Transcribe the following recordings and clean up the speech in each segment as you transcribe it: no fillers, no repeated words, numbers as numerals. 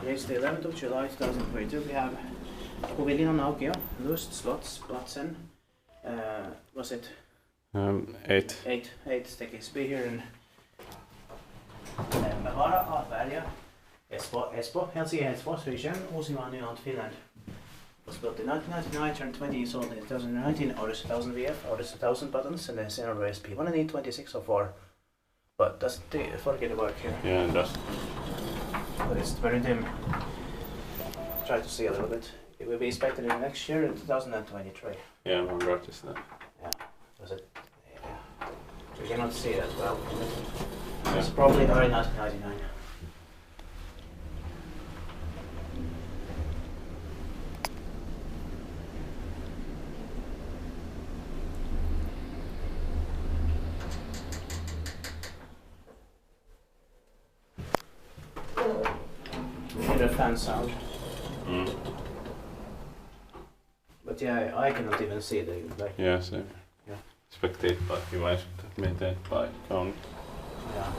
It's the 11th of July 2022. We have Huvilinnanaukio, Lustslotsplatsen. Was it? 8. 8 stakes. Be here in Leppävaara, Leppävaara, Espoo, Helsinki, Sweden, Uusimaa, Finland. Was built in 1999, turned 20 years old in 2019. Otis 1000 VF, Otis 1000 buttons, and then Zero SP. One need 2604. But does it forget work here? Yeah, it does. But it's very dim. Try to see a little bit. It will be inspected in next year in 2023. Yeah, I noticed that. Yeah. Does it? Yeah. You cannot see it as well. It's probably early 1999. The fan sound. But yeah, I cannot even see the like. Yeah, same. Yeah. Spektaatioivaiset miten paikka on. Yeah.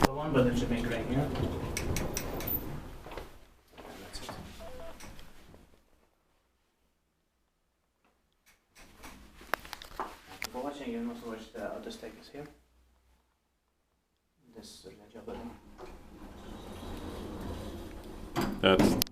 One button should be green here. And that's it. Thank you for watching. You can also watch the other stickers here. This is the job button. That's